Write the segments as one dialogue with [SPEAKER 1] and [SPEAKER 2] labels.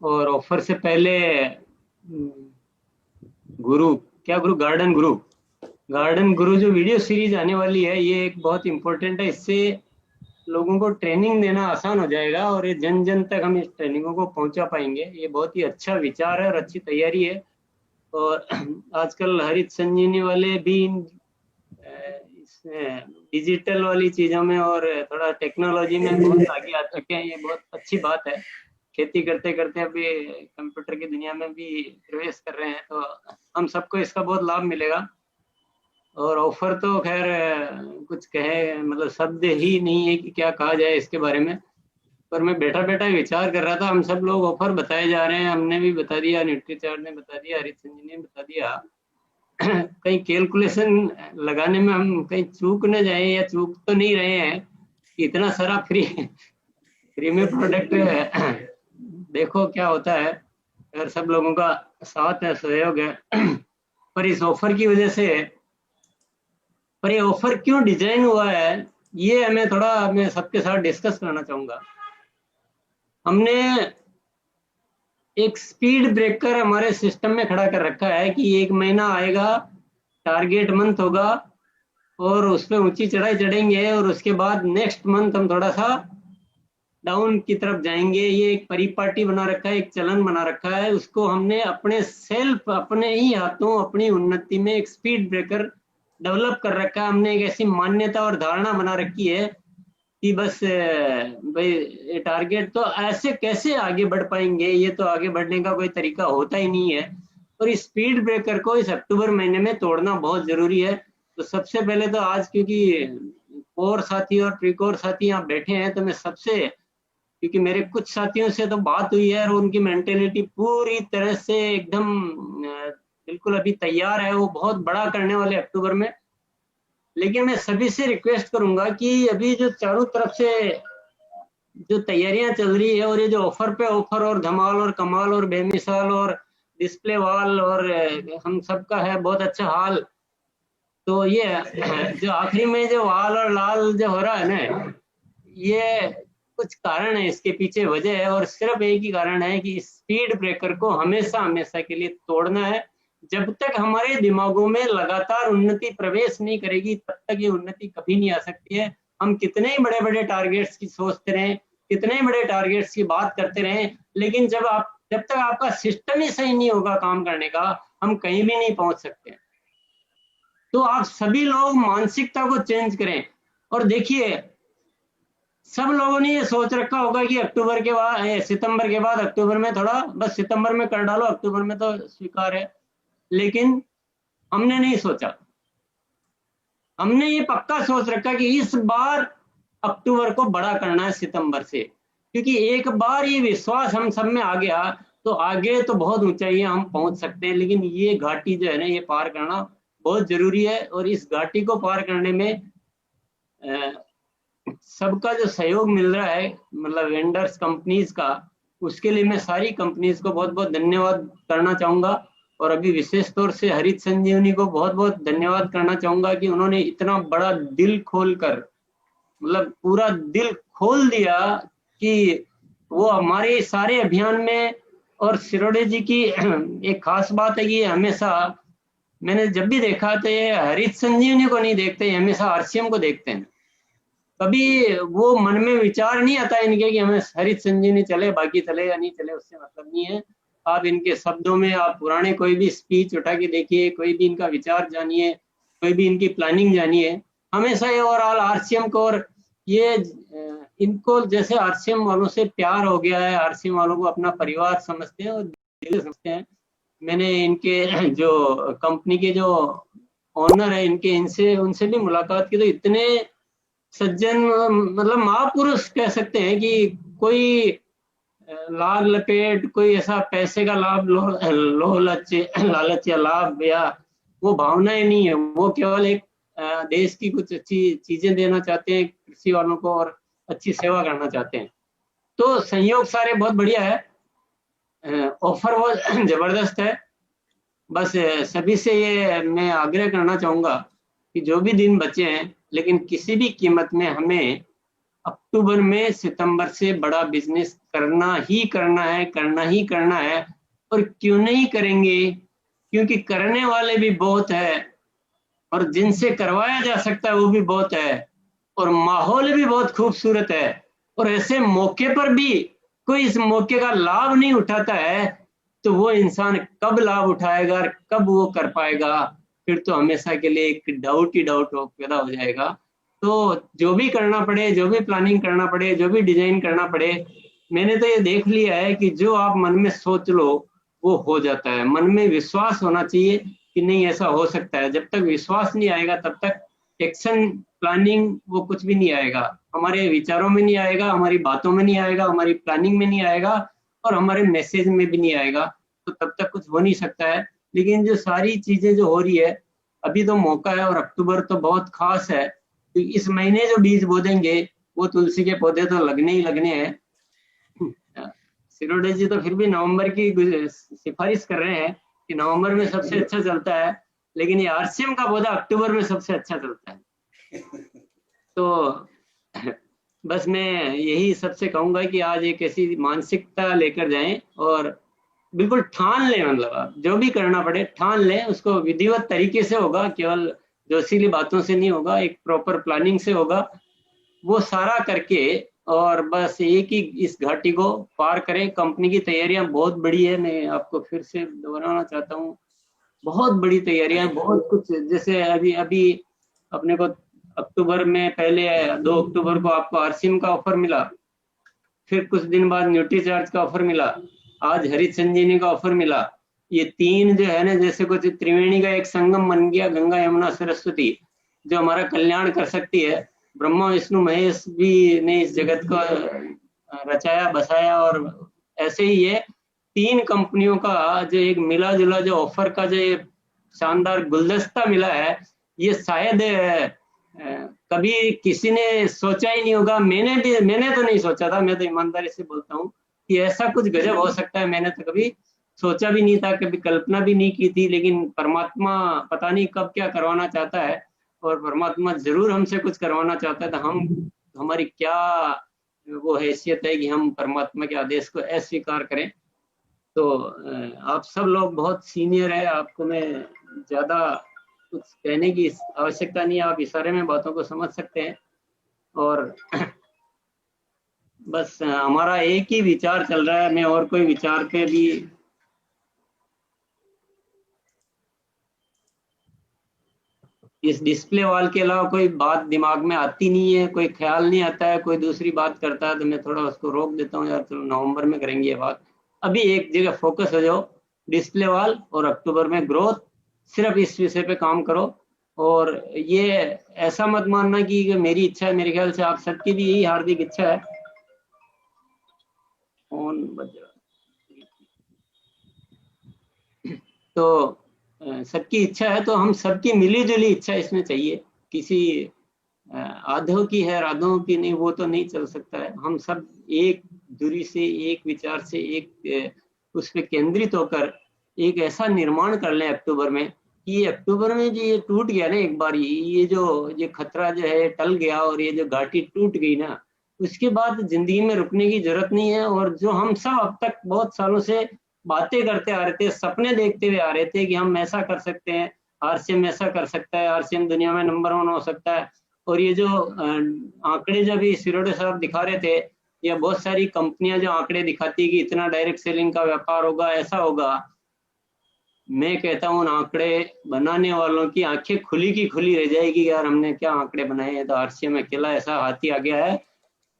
[SPEAKER 1] और ऑफर से पहले गुरु, क्या गुरु, गार्डन गुरु जो वीडियो सीरीज आने वाली है, ये एक बहुत इंपॉर्टेंट है। इससे लोगों को ट्रेनिंग देना आसान हो जाएगा और ये जन जन तक हम इस ट्रेनिंगों को पहुंचा पाएंगे। ये बहुत ही अच्छा विचार है और अच्छी तैयारी है। और आजकल हरित संजीवनी वाले भी डिजिटल वाली चीजों में और थोड़ा टेक्नोलॉजी में बहुत आगे आ चुके हैं। ये बहुत अच्छी बात है। खेती करते करते अभी कंप्यूटर की दुनिया में भी प्रवेश कर रहे हैं, तो हम सबको इसका बहुत लाभ मिलेगा। और ऑफर तो खैर कुछ कहे मतलब शब्द ही नहीं है कि क्या कहा जाए इसके बारे में। पर मैं बैठा बैठा विचार कर रहा था, हम सब लोग ऑफर बताए जा रहे हैं, हमने भी बता दिया, न्यूट्रीचार्ट ने बता दिया, हरित संजीवनी ने बता दिया। कहीं कैलकुलेशन लगाने में हम कहीं चूक न जाए, या चूक तो नहीं रहे हैं कि इतना सारा फ्री में प्रोडक्ट देखो क्या होता है अगर सब लोगों का साथ है, सहयोग है। पर इस ऑफर की वजह से, पर ये ऑफर क्यों डिजाइन हुआ है, ये मैं थोड़ा मैं सबके साथ डिस्कस करना चाहूंगा। हमने एक स्पीड ब्रेकर हमारे सिस्टम में खड़ा कर रखा है कि एक महीना आएगा, टारगेट मंथ होगा और उस पर ऊंची चढ़ाई चढ़ेंगे और उसके बाद नेक्स्ट मंथ हम थोड़ा सा डाउन की तरफ जाएंगे। ये एक परिपाटी बना रखा है, एक चलन बना रखा है। उसको हमने अपने सेल्फ, अपने ही हाथों, अपनी उन्नति में एक स्पीड ब्रेकर डेवलप कर रखा है। हमने एक ऐसी मान्यता और धारणा बना रखी है कि बस भाई टारगेट तो ऐसे कैसे आगे बढ़ पाएंगे, ये तो आगे बढ़ने का कोई तरीका होता ही नहीं है। और इस स्पीड ब्रेकर को इस अक्टूबर महीने में तोड़ना बहुत जरूरी है। तो सबसे पहले तो आज, क्योंकि कोर साथी और प्री कोर साथी यहाँ बैठे हैं, तो मैं सबसे, क्योंकि मेरे कुछ साथियों से तो बात हुई है और उनकी मेंटेलिटी पूरी तरह से एकदम बिल्कुल अभी तैयार है, वो बहुत बड़ा करने वाले अक्टूबर में। लेकिन मैं सभी से रिक्वेस्ट करूंगा कि अभी जो चारों तरफ से जो तैयारियां चल रही है और ये जो ऑफर पे ऑफर और धमाल और कमाल और बेमिसाल और डिस्प्ले वाल और हम सबका है बहुत अच्छा हाल, तो ये जो आखिरी में जो वाल और लाल जो हो रहा है ना, ये कुछ कारण है, इसके पीछे वजह है और सिर्फ एक ही कारण है कि स्पीड ब्रेकर को हमेशा हमेशा के लिए तोड़ना है। जब तक हमारे दिमागों में लगातार उन्नति प्रवेश नहीं करेगी, तब तक ये उन्नति कभी नहीं आ सकती है। हम कितने ही बड़े बड़े टारगेट्स की सोचते रहें, कितने ही बड़े टारगेट्स की बात करते रहें, लेकिन जब तक आपका सिस्टम ही सही नहीं होगा काम करने का, हम कहीं भी नहीं पहुंच सकते। तो आप सभी लोग मानसिकता को चेंज करें। और देखिए, सब लोगों ने ये सोच रखा होगा कि अक्टूबर के बाद, सितंबर के बाद, अक्टूबर में थोड़ा, बस सितंबर में कर डालो, अक्टूबर में तो स्वीकार है। लेकिन हमने नहीं सोचा, हमने ये पक्का सोच रखा कि इस बार अक्टूबर को बड़ा करना है सितंबर से, क्योंकि एक बार ये विश्वास हम सब में आ गया तो आगे तो बहुत ऊंचाई हम पहुंच सकते हैं। लेकिन ये घाटी जो है ना, ये पार करना बहुत जरूरी है। और इस घाटी को पार करने में सबका जो सहयोग मिल रहा है, मतलब वेंडर्स कंपनीज का, उसके लिए मैं सारी कंपनीज को बहुत बहुत धन्यवाद करना चाहूंगा। और अभी विशेष तौर से हरित संजीवनी को बहुत बहुत धन्यवाद करना चाहूंगा कि उन्होंने इतना बड़ा दिल खोल कर, मतलब पूरा दिल खोल दिया कि वो हमारे सारे अभियान में। और शिरोडे जी की एक खास बात है कि हमेशा, मैंने जब भी देखा तो ये हरित संजीवनी को नहीं देखते, हमेशा आरसीएम को देखते हैं। कभी वो मन में विचार नहीं आता इनके कि हमें हरित संजीवनी चले, बाकी चले या नहीं चले उससे मतलब नहीं है। आप इनके शब्दों में, आप पुराने कोई भी स्पीच उठा के देखिए, कोई भी इनका विचार जानिए, कोई भी इनकी प्लानिंग जानिए, हमेशा ये ओवरऑल आरसीएम को, और ये इनको जैसे आरसीएम वालों से प्यार हो गया है, आरसीएम वालों को अपना परिवार समझते हैं और दिल समझते हैं। मैंने इनके जो कंपनी के जो ओनर है, इनके इनसे उनसे भी मुलाकात की, तो इतने सज्जन, मतलब महापुरुष कह सकते हैं कि कोई लाल लपेट, कोई ऐसा पैसे का लाभ, लालच या लाभ या वो भावनाएं नहीं है। वो केवल एक देश की कुछ अच्छी चीजें देना चाहते हैं कृषि वालों को और अच्छी सेवा करना चाहते हैं। तो संयोग सारे बहुत बढ़िया है, ऑफर वो जबरदस्त है। बस सभी से ये मैं आग्रह करना चाहूंगा कि जो भी दिन बचे हैं, लेकिन किसी भी कीमत में हमें अक्टूबर में सितंबर से बड़ा बिजनेस करना ही करना है, करना ही करना है। और क्यों नहीं करेंगे? क्योंकि करने वाले भी बहुत है और जिनसे करवाया जा सकता है वो भी बहुत है, और माहौल भी बहुत खूबसूरत है। और ऐसे मौके पर भी कोई इस मौके का लाभ नहीं उठाता है तो वो इंसान कब लाभ उठाएगा और कब वो कर पाएगा? फिर तो हमेशा के लिए एक डाउट ही डाउट पैदा हो जाएगा। तो जो भी करना पड़े, जो भी प्लानिंग करना पड़े, जो भी डिजाइन करना पड़े, मैंने तो ये देख लिया है कि जो आप मन में सोच लो वो हो जाता है। मन में विश्वास होना चाहिए कि नहीं ऐसा हो सकता है। जब तक विश्वास नहीं आएगा तब तक एक्शन प्लानिंग वो कुछ भी नहीं आएगा। हमारे विचारों में नहीं आएगा, हमारी बातों में नहीं आएगा, हमारी प्लानिंग में नहीं आएगा और हमारे मैसेज में भी नहीं आएगा। तो तब तक कुछ हो नहीं सकता है। लेकिन जो सारी चीजें जो हो रही है, अभी तो मौका है और अक्टूबर तो बहुत खास है। तो इस महीने जो बीज बो देंगे वो तुलसी के पौधे तो लगने ही लगने हैं। सिरोडे जी तो फिर भी नवंबर की सिफारिश कर रहे हैं कि नवंबर में सबसे अच्छा चलता है, लेकिन ये आरसीएम का पौधा अक्टूबर में सबसे अच्छा चलता है। तो बस मैं यही सबसे कहूंगा कि आज एक ऐसी मानसिकता लेकर जाएं और बिल्कुल ठान लें। मतलब आप जो भी करना पड़े ठान लें, उसको विधिवत तरीके से होगा, केवल जोशीली बातों से नहीं होगा, एक प्रॉपर प्लानिंग से होगा। वो सारा करके और बस एक ही इस घाटी को पार करें। कंपनी की तैयारियां बहुत बड़ी है, मैं आपको फिर से दोहराना चाहता हूँ। बहुत बड़ी तैयारियां, बहुत कुछ। जैसे अभी अभी अपने को अक्टूबर में पहले 2 अक्टूबर को आपको आरसीएम का ऑफर मिला, फिर कुछ दिन बाद न्यूट्री चार्ज का ऑफर मिला, आज हरित संजीवनी का ऑफर मिला। ये तीन जो है ना, जैसे कुछ त्रिवेणी का एक संगम बन गया, गंगा यमुना सरस्वती, जो हमारा कल्याण कर सकती है। ब्रह्मा विष्णु महेश भी ने इस जगत को रचाया बसाया, और ऐसे ही ये तीन कंपनियों का जो एक मिला जुला जो ऑफर का जो शानदार गुलदस्ता मिला है, ये शायद कभी किसी ने सोचा ही नहीं होगा। मैंने तो नहीं सोचा था, मैं तो ईमानदारी से बोलता हूँ कि ऐसा कुछ गजब हो सकता है। मैंने तो कभी सोचा भी नहीं था, कभी कल्पना भी नहीं की थी। लेकिन परमात्मा पता नहीं कब क्या करवाना चाहता है, और परमात्मा जरूर हमसे कुछ करवाना चाहता है। तो हमारी क्या वो हैसियत है कि हम परमात्मा के आदेश को अस्वीकार करें? तो आप सब लोग बहुत सीनियर है, आपको मैं ज्यादा कुछ कहने की आवश्यकता नहीं है, आप इशारे में बातों को समझ सकते हैं। और बस हमारा एक ही विचार चल रहा है, मैं और कोई विचार पे भी इस डिस्प्ले वॉल के अलावा कोई बात दिमाग में आती नहीं है, कोई ख्याल नहीं आता है। कोई दूसरी बात करता है तो मैं थोड़ा उसको रोक देता हूँ, यार चलो नवंबर में करेंगे ये बात। अभी एक जगह फोकस हो जाओ, डिस्प्ले वॉल और अक्टूबर में ग्रोथ, सिर्फ इस विषय पे काम करो। और ये ऐसा मत मानना कि मेरी इच्छा है, मेरे ख्याल से आप सबकी भी यही हार्दिक इच्छा है। फोन बज रहा, तो सबकी इच्छा है, तो हम सबकी मिली जुली इच्छा इसमें चाहिए। किसी आधों की है राधों की नहीं, वो तो नहीं चल सकता है। हम सब एक दूरी से, एक विचार से, एक उस पर केंद्रित होकर एक ऐसा निर्माण कर लें अक्टूबर में कि ये अक्टूबर में जो ये टूट गया ना एक बार, ये खतरा जो है टल गया और ये जो घाटी टूट गई ना, उसके बाद जिंदगी में रुकने की जरूरत नहीं है। और जो हम सब अब तक बहुत सालों से बातें करते आ रहे थे, सपने देखते हुए आ रहे थे कि हम ऐसा कर सकते हैं, आरसीएम ऐसा कर सकता है, आरसीएम दुनिया में नंबर 1 हो सकता है। और ये जो आंकड़े जब सिरोडे साहब दिखा रहे थे, या बहुत सारी कंपनियां जो आंकड़े दिखाती कि इतना डायरेक्ट सेलिंग का व्यापार होगा, ऐसा होगा, मैं कहता हूँ उन आंकड़े बनाने वालों की आंखें खुली की खुली रह जाएगी, यार हमने क्या आंकड़े बनाए हैं। तो आरसीएम अकेला ऐसा हाथी आ गया है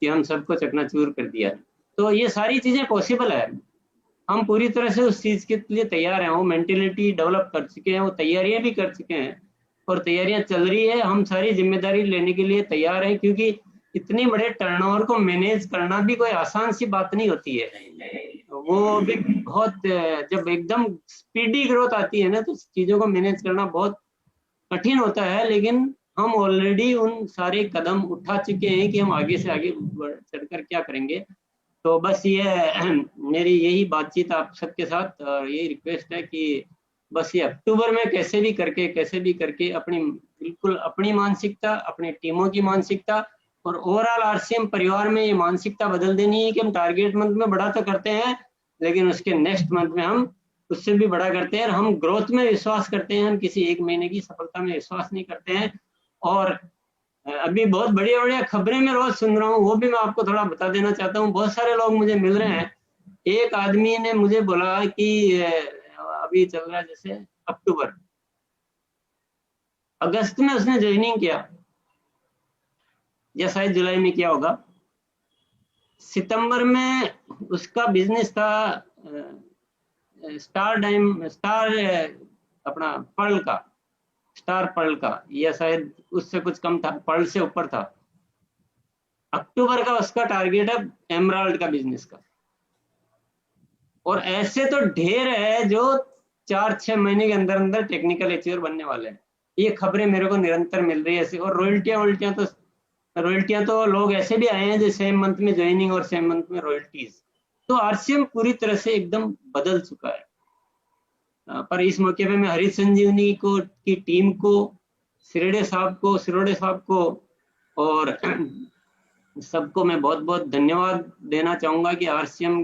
[SPEAKER 1] कि हम सबको चकनाचूर कर दिया। तो ये सारी चीजें पॉसिबल है, हम पूरी तरह से उस चीज के लिए तैयार हैं। वो मेंटेलिटी डेवलप कर चुके हैं, वो तैयारियां भी कर चुके हैं और तैयारियां चल रही है। हम सारी जिम्मेदारी लेने के लिए तैयार हैं, क्योंकि इतनी बड़े टर्नओवर को मैनेज करना भी कोई आसान सी बात नहीं होती है। वो भी बहुत, जब एकदम स्पीडी ग्रोथ आती है ना, तो चीजों को मैनेज करना बहुत कठिन होता है। लेकिन हम ऑलरेडी उन सारे कदम उठा चुके हैं कि हम आगे से आगे चढ़कर क्या करेंगे। तो बस ये मेरी यही बातचीत आप सबके साथ, और यही रिक्वेस्ट है कि बस ये अक्टूबर में कैसे भी करके अपनी बिल्कुल अपनी मानसिकता, अपनी टीमों की मानसिकता और ओवरऑल आरसीएम परिवार में ये मानसिकता बदल देनी है कि हम टारगेट मंथ में बड़ा तो करते हैं, लेकिन उसके नेक्स्ट मंथ में हम उससे भी बड़ा करते हैं, और हम ग्रोथ में विश्वास करते हैं, हम किसी एक महीने की सफलता में विश्वास नहीं करते हैं। और अभी बहुत बढ़िया बढ़िया खबरें मैं रोज सुन रहा हूँ, वो भी मैं आपको थोड़ा बता देना चाहता हूँ। बहुत सारे लोग मुझे मिल रहे हैं। एक आदमी ने मुझे बोला कि अभी चल रहा है जैसे अक्टूबर, अगस्त में उसने ज्वाइनिंग किया, या शायद जुलाई में किया होगा। सितंबर में उसका बिजनेस था स्टार अपना पर्ल का, स्टार पर्ल का, या शायद उससे कुछ कम था, पर्ल से ऊपर था। अक्टूबर का उसका टारगेट है एमराल्ड का बिजनेस का। और ऐसे तो ढेर है जो 4-6 महीने के अंदर अंदर टेक्निकल अचीवर बनने वाले हैं। ये खबरें मेरे को निरंतर मिल रही है ऐसे। और रॉयल्टियां तो लोग ऐसे भी आए हैं जो सेम मंथ में ज्वाइनिंग और सेम मंथ में रॉयल्टीज। तो आरसीएम पूरी तरह से एकदम बदल चुका है। पर इस मौके पे मैं हरीश संजीवनी को की टीम को, सिरोडे साहब को और सबको मैं बहुत बहुत धन्यवाद देना चाहूंगा कि आरसीएम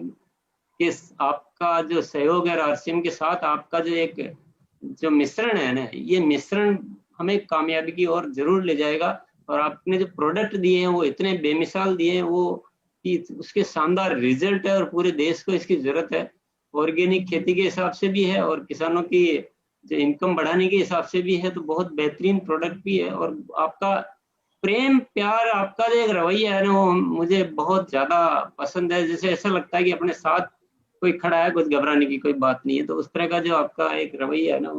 [SPEAKER 1] के आपका जो सहयोग है, आरसीएम के साथ आपका जो एक जो मिश्रण है ना, ये मिश्रण हमें कामयाबी की ओर जरूर ले जाएगा। और आपने जो प्रोडक्ट दिए हैं वो इतने बेमिसाल दिए हैं, वो कि उसके शानदार रिजल्ट है, और पूरे देश को इसकी जरूरत है। ऑर्गेनिक खेती के हिसाब से भी है, और किसानों की जो इनकम बढ़ाने के हिसाब से भी है, तो बहुत बेहतरीन प्रोडक्ट भी है। और आपका प्रेम प्यार, आपका जो एक रवैया है ना, वो मुझे बहुत ज्यादा पसंद है। जैसे ऐसा लगता है कि अपने साथ कोई खड़ा है, कुछ घबराने की कोई बात नहीं है। तो उस तरह का जो आपका एक रवैया है ना,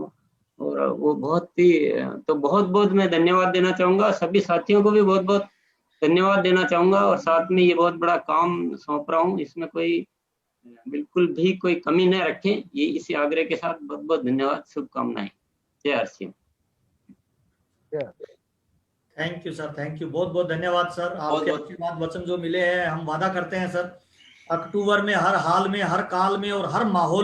[SPEAKER 1] और वो बहुत ही, तो बहुत बहुत मैं धन्यवाद देना चाहूंगा। सभी साथियों को भी बहुत बहुत धन्यवाद देना चाहूंगा। और साथ में ये बहुत बड़ा काम सौंप रहा हूँ, इसमें कोई बिल्कुल भी कोई कमी न रखें, ये इसी आग्रह के साथ बहुत बहुत धन्यवाद, शुभकामनाएं। जय RCM.
[SPEAKER 2] Thank you sir, thank you, बहुत बहुत धन्यवाद सर। आपके आशीर्वाद वचन जो मिले हैं, हम वादा करते हैं सर, अक्टूबर में हर हाल में, हर काल में और हर माहौल